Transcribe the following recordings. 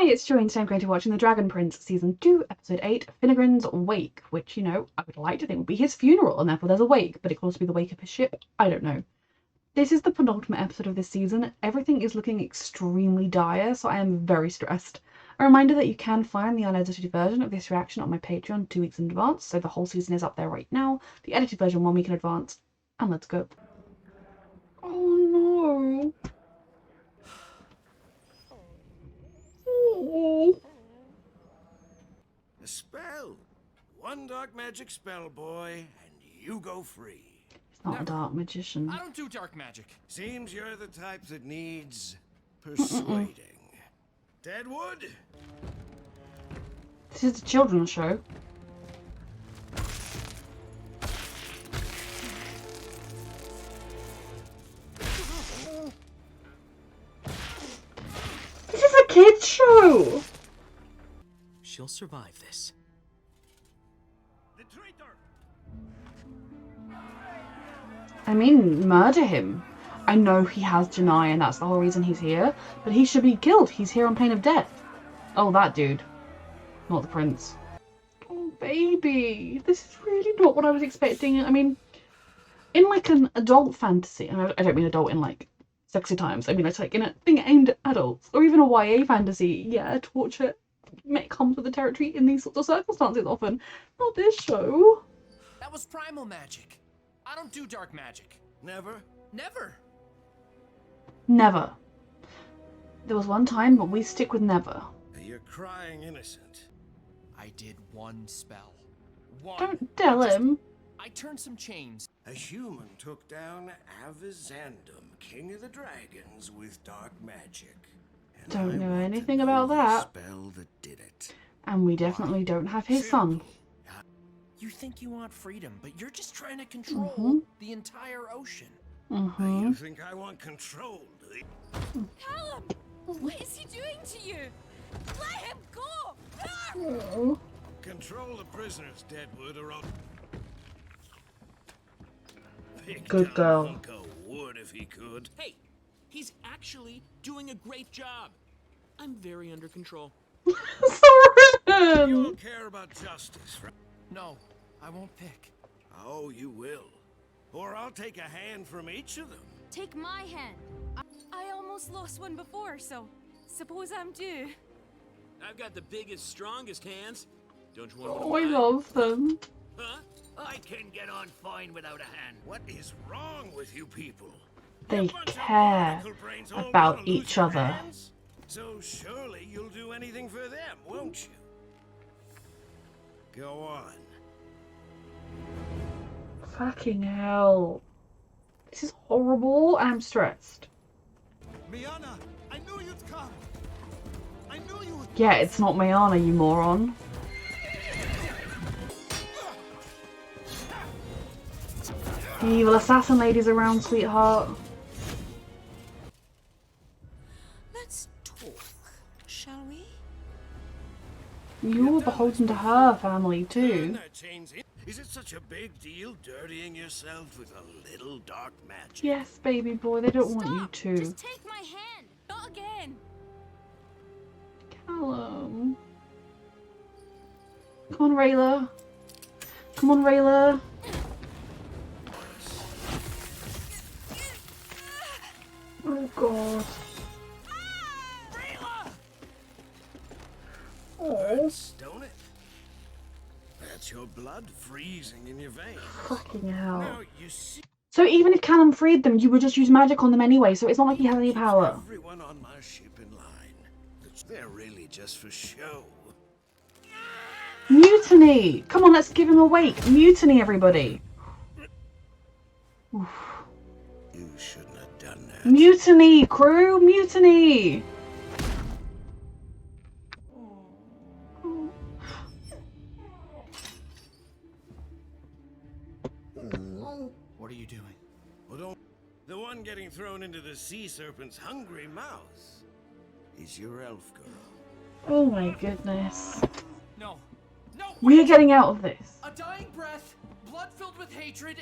Hi, it's Joy, and today I'm going to be watching The Dragon Prince Season 2, Episode 8, Finnegrin's Wake, which, you know, I would like to think would be his funeral, and therefore there's a wake, but it could also be the wake of his ship. I don't know. This is the penultimate episode of this season. Everything is looking extremely dire, so I am very stressed. A reminder that you can find the unedited version of this reaction on my Patreon 2 weeks in advance, so the whole season is up there right now, the edited version 1 week in advance, and let's go. Oh no. Oh. A spell. One dark magic spell, boy, and you go free. He's not a dark magician. I don't do dark magic. Seems you're the type that needs persuading. Deadwood? This is a children's show. This is a kids' show! She'll survive this. The traitor! I mean, murder him. I know he has Janai and that's the whole reason he's here, but he should be killed. He's here on pain of death. Oh, that dude. Not the prince. Oh, baby. This is really not what I was expecting. I mean, in like an adult fantasy, and I don't mean adult in like sexy times, I mean it's like in a thing aimed at adults, or even a YA fantasy, yeah, torture comes with the territory in these sorts of circumstances often. Not this show. That was primal magic. I don't do dark magic. Never? Never. Never. There was one time, but we stick with never. You're crying innocent. I did one spell. One. Don't tell him. I turned some chains. A human took down Avizandum, king of the dragons, with dark magic. And Don't I know want to anything know about the that. spell that did it. And we definitely don't have his son. You think you want freedom, but you're just trying to control the entire ocean. You think I want control, do you? Callum! What is he doing to you? Let him go! Oh. Control the prisoners, Deadwood, or I'll... Good girl. Hunk of wood if he could. Hey, he's actually doing a great job. I'm very under control. You Soren! don't care about justice, right? No, I won't pick. Oh, you will. Or I'll take a hand from each of them. Take my hand. I almost lost one before, so suppose I'm due. I've got the biggest, strongest hands. Don't you want Oh, I one? love them. Huh? I can get on fine without a hand. What is wrong with you people? They A bunch of care barnacle brains all about gonna lose each your other. hands? So surely you'll do anything for them, won't you? Go on. Fucking hell. This is horrible. I'm stressed. Miana, I knew you'd come. I knew you would. Yeah, it's not Mayana, you moron. The evil assassin lady's around, sweetheart. Let's talk, shall we? You're beholden to her family, Turn too. that chains in. Is it such a big deal dirtying yourself with a little dark magic? Yes, baby boy, they don't want you Stop! to. Just take my hand. Not again. Callum. Come on, Rayla. Come on, Rayla. Oh, God. Oh, Don't it? That's your blood freezing in your veins. fucking hell. Now you see So even if Callum freed them, you would just use magic on them anyway, so it's not like he has any power. everyone on my ship in line. They're really just for show. Mutiny! Come on, let's give him a wake. Mutiny, everybody. Oof. You shouldn't have done that. Mutiny, crew! Mutiny! What are you doing? Well, don't. The one getting thrown into the sea serpent's hungry mouth is your elf girl. Oh my goodness. No. No! We're getting out of this. A dying breath, blood filled with hatred,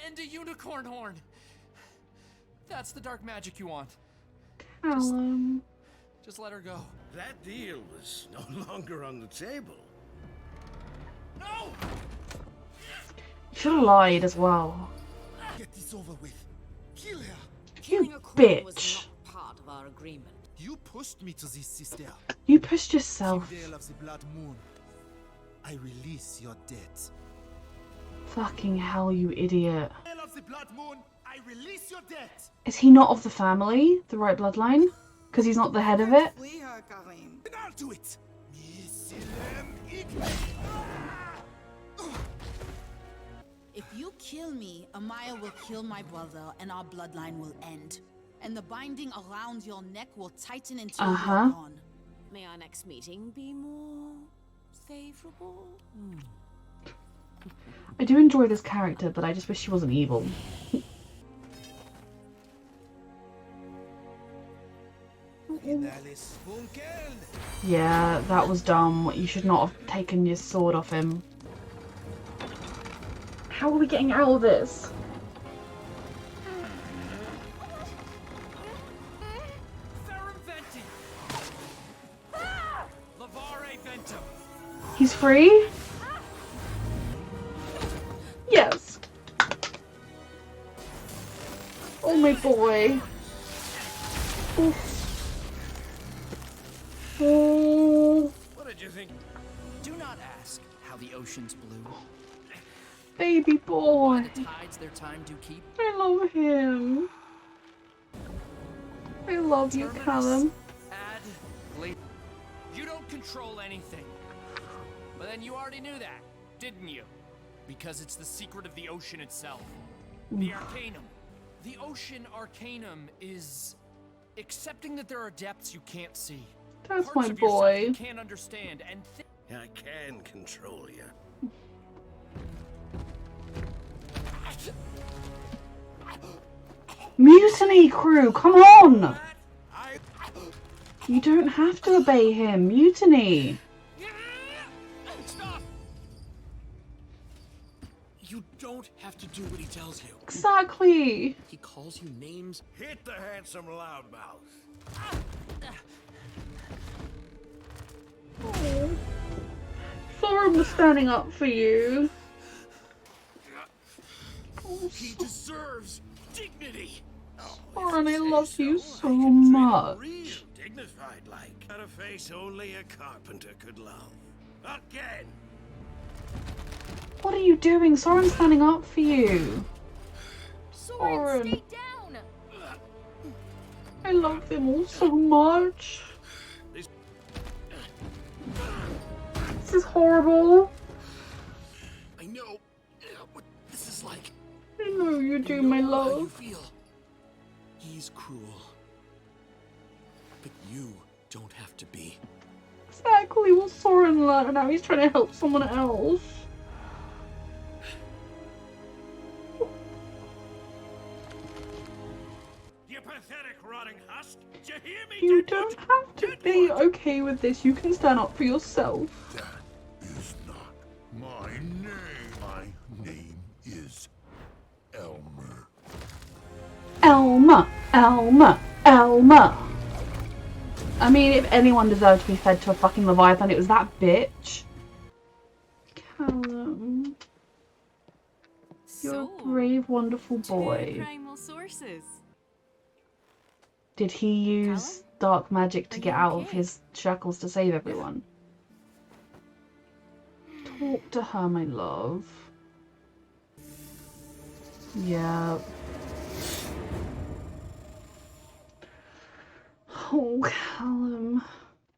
and a unicorn horn. That's the dark magic you want. Callum. Just let her go. That deal was no longer on the table. No! Should have lied as well. Get this over with. Kill her. You A queen was bitch. not part of our agreement. You pushed me to this, sister. You pushed yourself. King Dale of the Blood Moon. I release your debt. Fucking hell, you idiot. Dale of the Blood Moon, I release your debt. Is he not of the family? The right bloodline? Because he's not the head of it? Free her, Karim. And I'll do it. If you kill me, Amaya will kill my brother and our bloodline will end. And the binding around your neck will tighten until you're gone. May our next meeting be more favorable? I do enjoy this character, but I just wish she wasn't evil. Yeah, that was dumb. You should not have taken your sword off him. How are we getting out of this? He's free? Yes. Oh my boy. Oof. Oh, What did you think? Do not ask how the ocean's blue. baby boy. The tides their time do keep. I love him. I love you, Callum. Add late. You don't control anything. But then you already knew that, didn't you? Because it's the secret of the ocean itself. The Arcanum. The Ocean Arcanum is accepting that there are depths you can't see. That's Parts my of yourself boy. you can't understand and I can control you. Mutiny crew, come on! You don't have to obey him. Mutiny. Stop! You don't have to do what he tells you. Exactly. He calls you names. Hit the handsome loudmouth. Oh. Soren was standing up for you. Oh, He deserves dignity. Soren, I love you so Real, much. dignified like. Got a face only a carpenter could love. Again. What are you doing? Soren's standing up for you. Soren, stay down! I love them all so much. This is horrible. I know what this is like. I know you do, I my know how you love. feel. He's cruel. But you don't have to be. Exactly what Soren learned. Now he's trying to help someone else. You pathetic rotting husk. Did you hear me? You don't have to be okay with this. You can stand up for yourself. That is not my name. My name is Elmer. Elma, Elma, Elma. I mean, if anyone deserved to be fed to a fucking Leviathan, it was that bitch. Callum. You're a brave, wonderful boy. Two primal sources. Did he use dark magic to Are get you out of okay? his shackles to save everyone? Talk to her, my love. Yeah. Oh, Callum.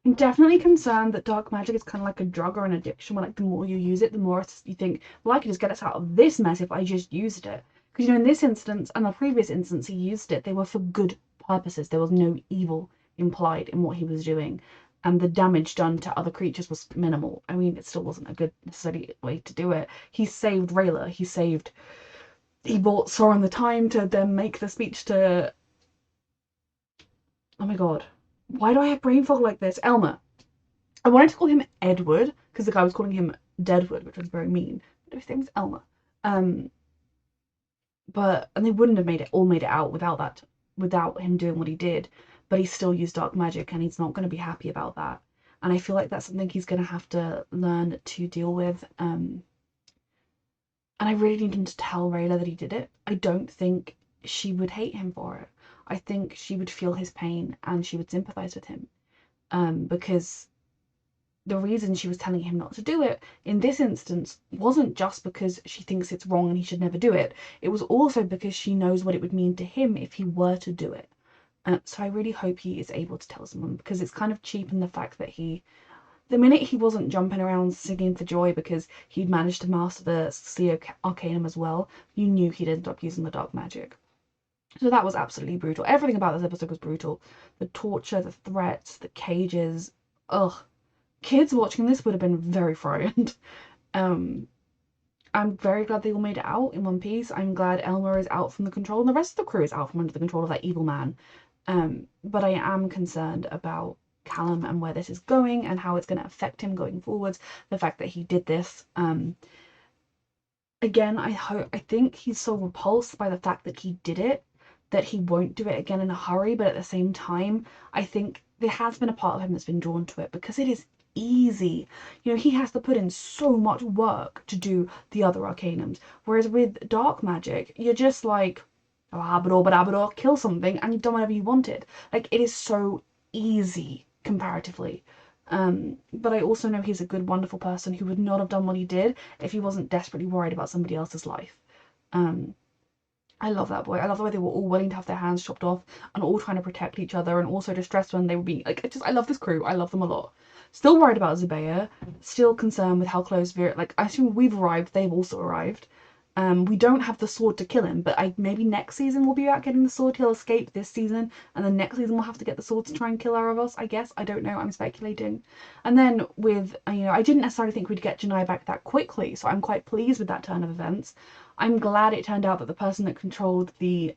I'm definitely concerned that dark magic is kind of like a drug or an addiction where, like, the more you use it, the more you think, well, I could just get us out of this mess if I just used it. Because, you know, in this instance and the previous instance he used it, they were for good purposes. There was no evil implied in what he was doing. And the damage done to other creatures was minimal. I mean, it still wasn't a good necessary way to do it. He saved Rayla. He bought Soren the time to then make the speech to... Oh my god. Why do I have brain fog like this? Elmer. I wanted to call him Edward, because the guy was calling him Deadwood, which was very mean. But his name was Elmer. And they wouldn't have made it out without him doing what he did. but he still used dark magic, and he's not going to be happy about that. And I feel like that's something he's going to have to learn to deal with. And I really need him to tell Rayla that he did it. I don't think she would hate him for it. I think she would feel his pain and she would sympathize with him. Because the reason she was telling him not to do it in this instance wasn't just because she thinks it's wrong and he should never do it. It was also because she knows what it would mean to him if he were to do it. So I really hope he is able to tell someone, because it's kind of cheap in the fact that the minute he wasn't jumping around singing for joy because he'd managed to master the Sea Arcanum as well, you knew he'd end up using the dark magic. So that was absolutely brutal. Everything about this episode was brutal. The torture, the threats, the cages. Ugh. Kids watching this would have been very frightened. I'm very glad they all made it out in one piece. I'm glad Elmer is out from the control and the rest of the crew is out from under the control of that evil man. But I am concerned about Callum and where this is going and how it's going to affect him going forwards. The fact that he did this. Again, I think he's so repulsed by the fact that he did it that he won't do it again in a hurry. But at the same time, I think there has been a part of him that's been drawn to it because it is easy. You know, he has to put in so much work to do the other arcanums. Whereas with dark magic, you're just like, kill something and you've done whatever you wanted. Like, it is so easy comparatively. But I also know he's a good, wonderful person who would not have done what he did if he wasn't desperately worried about somebody else's life. I love that boy. I love the way they were all willing to have their hands chopped off and all trying to protect each other and also distressed when they were being like, I love this crew. I love them a lot. Still worried about Zubeir. Still concerned with how close Vera, like, I assume we've arrived, they've also arrived. We don't have the sword to kill him, but maybe next season we'll be out getting the sword. He'll escape this season, and then next season we'll have to get the sword to try and kill Erebos, I guess. I don't know, I'm speculating. And then with, I didn't necessarily think we'd get Janai back that quickly, so I'm quite pleased with that turn of events. I'm glad it turned out that the person that controlled the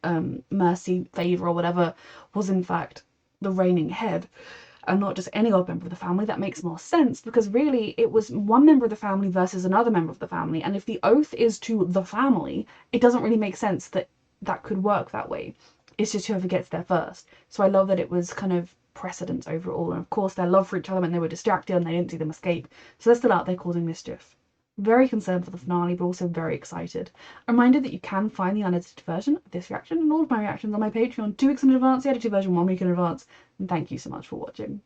mercy, favour, or whatever was in fact the reigning head, and not just any old member of the family. That makes more sense, because really it was one member of the family versus another member of the family, and if the oath is to the family, it doesn't really make sense that that could work that way. It's just whoever gets there first. So I love that it was kind of precedence over it all, and of course their love for each other meant they were distracted and they didn't see them escape, so they're still out there causing mischief. Very concerned for the finale, but also very excited. A reminder that you can find the unedited version of this reaction and all of my reactions on my Patreon 2 weeks in advance, the edited version 1 week in advance. And thank you so much for watching.